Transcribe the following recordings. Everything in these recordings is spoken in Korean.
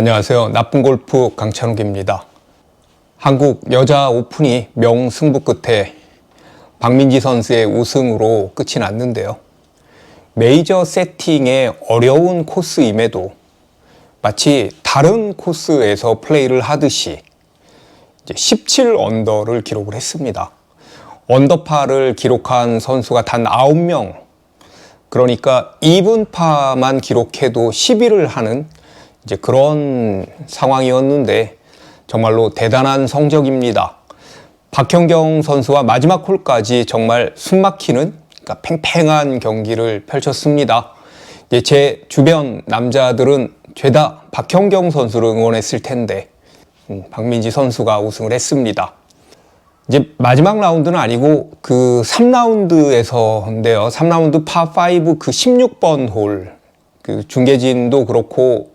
안녕하세요. 나쁜 골프 강찬욱입니다. 한국 여자 오픈이 명승부 끝에 박민지 선수의 우승으로 끝이 났는데요. 메이저 세팅의 어려운 코스임에도 마치 다른 코스에서 플레이를 하듯이 17언더를 기록을 했습니다. 언더파를 기록한 선수가 단 9명, 그러니까 이븐파만 기록해도 10위를 하는 그런 상황이었는데 정말로 대단한 성적입니다. 박현경 선수와 마지막 홀까지 정말 숨막히는 팽팽한 경기를 펼쳤습니다. 제 주변 남자들은 죄다 박현경 선수를 응원했을 텐데 박민지 선수가 우승을 했습니다. 이제 마지막 라운드는 아니고 그 3라운드에서인데요. 3라운드 파5 그 16번 홀, 그 중계진도 그렇고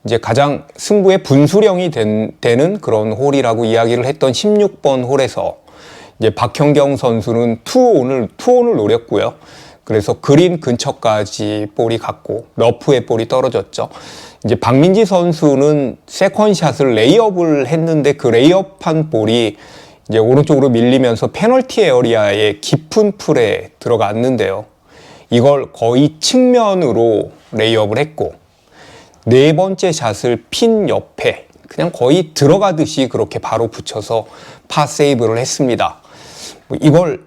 이제 가장 승부의 분수령이 되는 그런 홀이라고 이야기를 했던 16번 홀에서 이제 박현경 선수는 투온을 노렸고요. 그래서 그린 근처까지 볼이 갔고 러프에 볼이 떨어졌죠. 이제 박민지 선수는 세컨샷을 레이업을 했는데 그 레이업한 볼이 이제 오른쪽으로 밀리면서 페널티 에어리아의 깊은 풀에 들어갔는데요. 이걸 거의 측면으로 레이업을 했고 네 번째 샷을 핀 옆에 그냥 거의 들어가듯이 그렇게 바로 붙여서 파 세이브를 했습니다.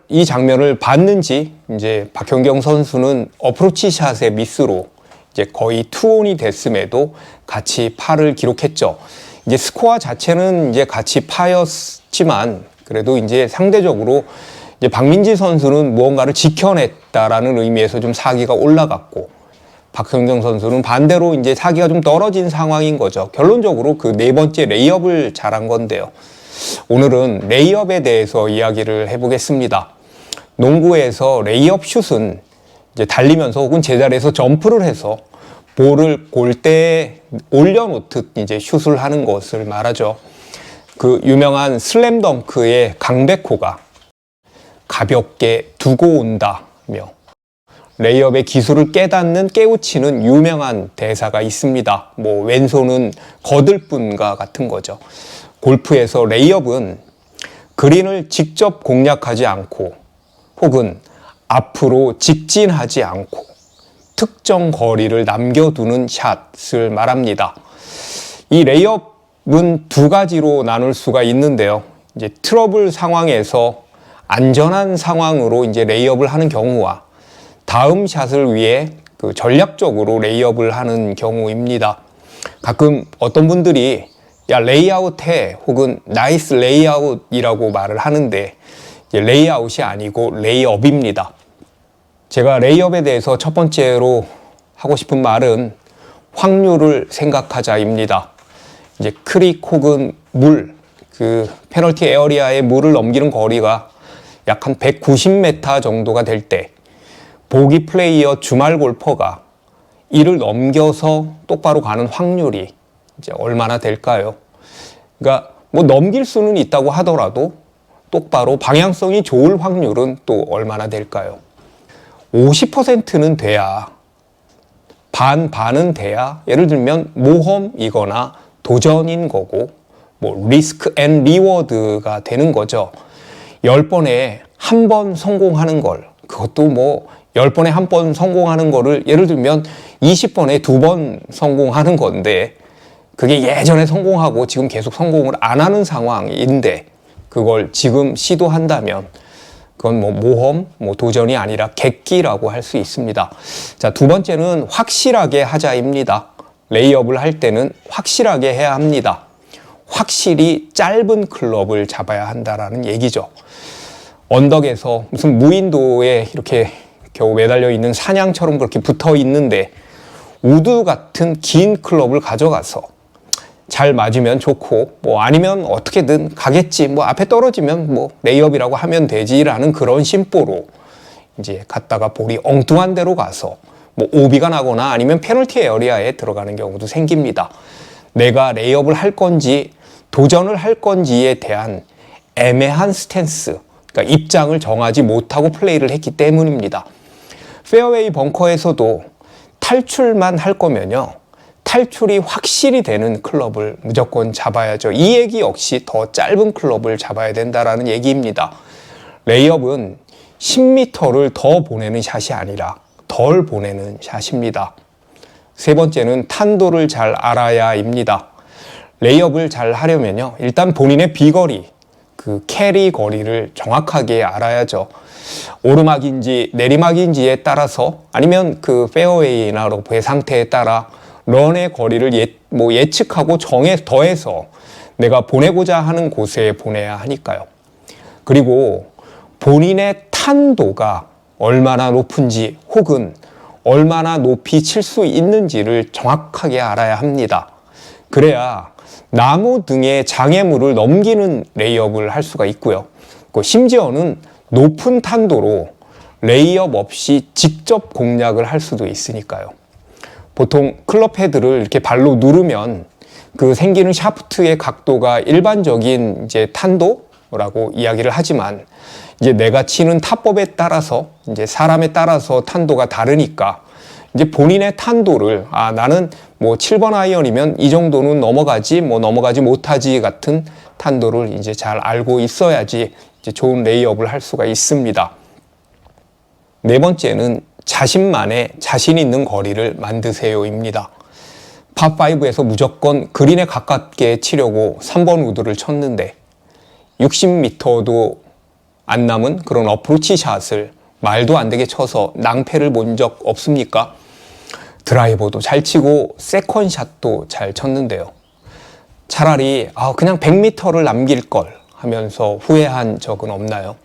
이 장면을 봤는지 이제 박현경 선수는 어프로치 샷의 미스로 이제 거의 투온이 됐음에도 같이 파를 기록했죠. 이제 스코어 자체는 이제 같이 파였지만 그래도 이제 상대적으로 이제 박민지 선수는 무언가를 지켜냈다라는 의미에서 좀 사기가 올라갔고 박현경 선수는 반대로 이제 사기가 좀 떨어진 상황인 거죠. 결론적으로 그 네 번째 레이업을 잘한 건데요. 오늘은 레이업에 대해서 이야기를 해보겠습니다. 농구에서 레이업 슛은 이제 달리면서 혹은 제자리에서 점프를 해서 볼을 골대에 올려놓듯 이제 슛을 하는 것을 말하죠. 그 유명한 슬램덩크의 강백호가 가볍게 두고 온다며 레이업의 기술을 깨우치는 유명한 대사가 있습니다. 뭐 왼손은 거들 뿐과 같은 거죠. 골프에서 레이업은 그린을 직접 공략하지 않고 혹은 앞으로 직진하지 않고 특정 거리를 남겨두는 샷을 말합니다. 이 레이업은 두 가지로 나눌 수가 있는데요. 이제 트러블 상황에서 안전한 상황으로 이제 레이업을 하는 경우와 다음 샷을 위해 그 전략적으로 레이업을 하는 경우입니다. 가끔 어떤 분들이 야 레이아웃 해 혹은 나이스 레이아웃이라고 말을 하는데 레이아웃이 아니고 레이업입니다. 제가 레이업에 대해서 첫 번째로 하고 싶은 말은 확률을 생각하자입니다. 이제 크릭 혹은 그 페널티 에어리아의 물을 넘기는 거리가 약 한 190m 정도가 될 때 보기 플레이어 주말 골퍼가 이를 넘겨서 똑바로 가는 확률이 이제 얼마나 될까요? 그러니까 뭐 넘길 수는 있다고 하더라도 똑바로 방향성이 좋을 확률은 또 얼마나 될까요? 50%는 돼야, 반은 돼야, 예를 들면 모험이거나 도전인 거고, 뭐 리스크 앤 리워드가 되는 거죠. 10번에 한 번 성공하는 걸, 그것도 뭐 10번에 한 번 성공하는 거를 예를 들면 20번에 2번 성공하는 건데 그게 예전에 성공하고 지금 계속 성공을 안 하는 상황인데 그걸 지금 시도한다면 그건 뭐 모험, 도전이 아니라 객기라고 할 수 있습니다. 자, 두 번째는 확실하게 하자입니다. 레이업을 할 때는 확실하게 해야 합니다. 확실히 짧은 클럽을 잡아야 한다라는 얘기죠. 언덕에서 무슨 무인도에 이렇게 겨우 매달려 있는 사냥처럼 그렇게 붙어 있는데 우드 같은 긴 클럽을 가져가서 잘 맞으면 좋고 뭐 아니면 어떻게든 가겠지 뭐 앞에 떨어지면 뭐 레이업이라고 하면 되지라는 그런 심보로 이제 갔다가 볼이 엉뚱한 데로 가서 뭐 오비가 나거나 아니면 페널티 에어리아에 들어가는 경우도 생깁니다. 내가 레이업을 할 건지 도전을 할 건지에 대한 애매한 스탠스, 그러니까 입장을 정하지 못하고 플레이를 했기 때문입니다. 페어웨이 벙커에서도 탈출만 할 거면요, 탈출이 확실히 되는 클럽을 무조건 잡아야죠. 이 얘기 역시 더 짧은 클럽을 잡아야 된다라는 얘기입니다. 레이업은 10m를 더 보내는 샷이 아니라 덜 보내는 샷입니다. 세 번째는 탄도를 잘 알아야입니다. 레이업을 잘 하려면요, 일단 본인의 비거리, 그 캐리 거리를 정확하게 알아야죠. 오르막인지 내리막인지에 따라서, 아니면 그 페어웨이나 러브의 상태에 따라 런의 거리를 예측하고 더해서 내가 보내고자 하는 곳에 보내야 하니까요. 그리고 본인의 탄도가 얼마나 높은지 혹은 얼마나 높이 칠 수 있는지를 정확하게 알아야 합니다. 그래야 나무 등의 장애물을 넘기는 레이업을 할 수가 있고요. 심지어는 높은 탄도로 레이업 없이 직접 공략을 할 수도 있으니까요. 보통 클럽 헤드를 이렇게 발로 누르면 그 생기는 샤프트의 각도가 일반적인 이제 탄도라고 이야기를 하지만, 이제 내가 치는 타법에 따라서, 이제 사람에 따라서 탄도가 다르니까 이제 본인의 탄도를, 나는 뭐 7번 아이언이면 이 정도는 넘어가지 못하지 같은 탄도를 이제 잘 알고 있어야지 이제 좋은 레이업을 할 수가 있습니다. 네 번째는 자신만의 자신 있는 거리를 만드세요입니다. 파5에서 무조건 그린에 가깝게 치려고 3번 우드를 쳤는데 60m도 안 남은 그런 어프로치 샷을 말도 안 되게 쳐서 낭패를 본 적 없습니까? 드라이버도 잘 치고 세컨샷도 잘 쳤는데요. 차라리 그냥 100m를 남길 걸 하면서 후회한 적은 없나요?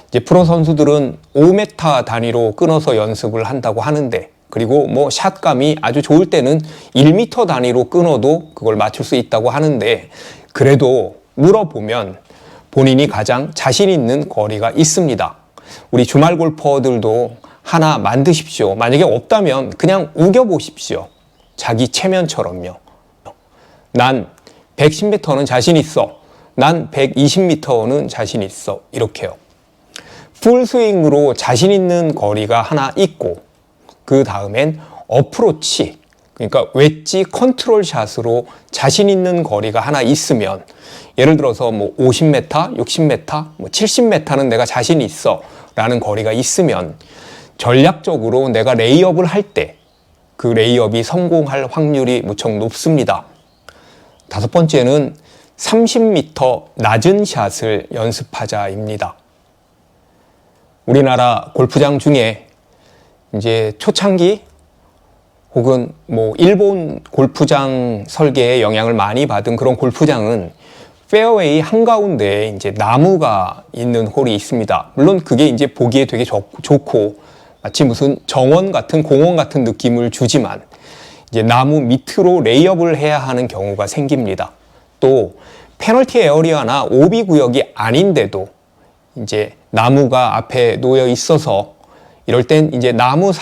이제 프로 선수들은 5m 단위로 끊어서 연습을 한다고 하는데, 그리고 뭐 샷감이 아주 좋을 때는 1m 단위로 끊어도 그걸 맞출 수 있다고 하는데, 그래도 물어보면 본인이 가장 자신 있는 거리가 있습니다. 우리 주말 골퍼들도 하나 만드십시오. 만약에 없다면 그냥 우겨보십시오. 자기 체면처럼요. 난 110m는 자신 있어. 난 120m는 자신 있어. 이렇게요. 풀스윙으로 자신 있는 거리가 하나 있고, 그 다음엔 어프로치, 그러니까 웨지 컨트롤 샷으로 자신 있는 거리가 하나 있으면, 예를 들어서 뭐 50m, 60m, 뭐 70m는 내가 자신 있어 라는 거리가 있으면 전략적으로 내가 레이업을 할 때 그 레이업이 성공할 확률이 무척 높습니다. 다섯 번째는 30m 낮은 샷을 연습하자입니다. 우리나라 골프장 중에 이제 초창기 혹은 뭐 일본 골프장 설계에 영향을 많이 받은 그런 골프장은 페어웨이 한가운데에 이제 나무가 있는 홀이 있습니다. 물론 그게 이제 보기에 되게 좋고 마치 무슨 정원 같은 공원 같은 느낌을 주지만, 이제 나무 밑으로 레이업을 해야 하는 경우가 생깁니다. 또 페널티 에어리어나 오비 구역이 아닌데도 이제 나무가 앞에 놓여 있어서 이럴 땐 이제 나무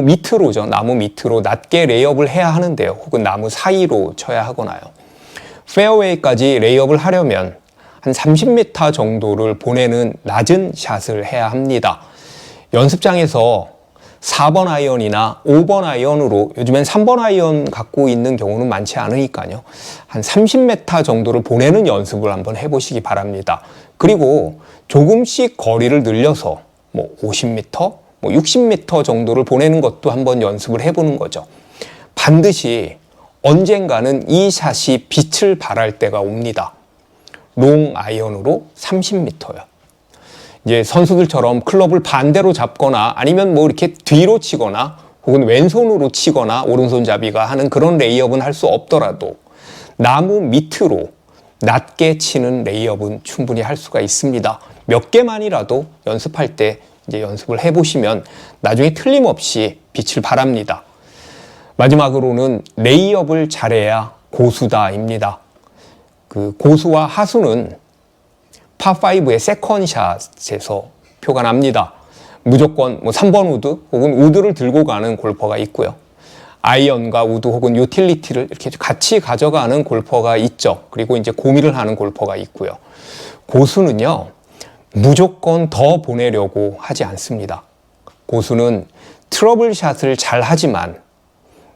밑으로 낮게 레이업을 해야 하는데요. 혹은 나무 사이로 쳐야 하거나요. 페어웨이까지 레이업을 하려면 한 30m 정도를 보내는 낮은 샷을 해야 합니다. 연습장에서 4번 아이언이나 5번 아이언으로, 요즘엔 3번 아이언 갖고 있는 경우는 많지 않으니까요. 한 30m 정도를 보내는 연습을 한번 해보시기 바랍니다. 그리고 조금씩 거리를 늘려서 뭐 50m, 뭐 60m 정도를 보내는 것도 한번 연습을 해보는 거죠. 반드시 언젠가는 이 샷이 빛을 발할 때가 옵니다. 롱 아이언으로 30m요. 이제 선수들처럼 클럽을 반대로 잡거나 아니면 뭐 이렇게 뒤로 치거나 혹은 왼손으로 치거나 오른손잡이가 하는 그런 레이업은 할 수 없더라도 나무 밑으로 낮게 치는 레이업은 충분히 할 수가 있습니다. 몇 개만이라도 연습할 때 이제 연습을 해보시면 나중에 틀림없이 빛을 발합니다. 마지막으로는 레이업을 잘해야 고수다입니다. 그 고수와 하수는 파5의 세컨샷에서 표가 납니다. 무조건 뭐 3번 우드 혹은 우드를 들고 가는 골퍼가 있고요. 아이언과 우드 혹은 유틸리티를 이렇게 같이 가져가는 골퍼가 있죠. 그리고 이제 고미를 하는 골퍼가 있고요. 고수는요, 무조건 더 보내려고 하지 않습니다. 고수는 트러블샷을 잘 하지만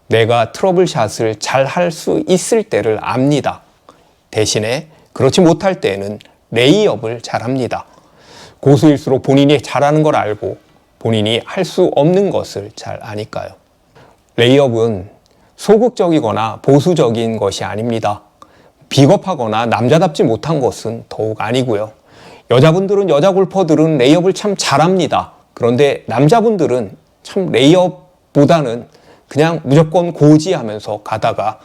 내가 트러블 샷을 잘 할 수 있을 때를 압니다. 대신에 그렇지 못할 때에는 레이업을 잘합니다. 고수일수록 본인이 잘하는 걸 알고 본인이 할 수 없는 것을 잘 아니까요. 레이업은 소극적이거나 보수적인 것이 아닙니다. 비겁하거나 남자답지 못한 것은 더욱 아니고요. 여자분들은, 여자 골퍼들은 레이업을 참 잘합니다. 그런데 남자분들은 참 레이업보다는 그냥 무조건 고지하면서 가다가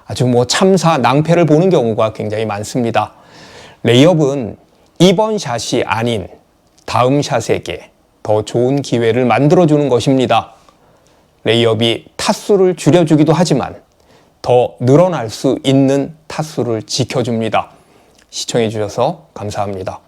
아주 참사, 낭패를 보는 경우가 굉장히 많습니다. 레이업은 이번 샷이 아닌 다음 샷에게 더 좋은 기회를 만들어주는 것입니다. 레이업이 타수를 줄여주기도 하지만 더 늘어날 수 있는 타수를 지켜줍니다. 시청해 주셔서 감사합니다.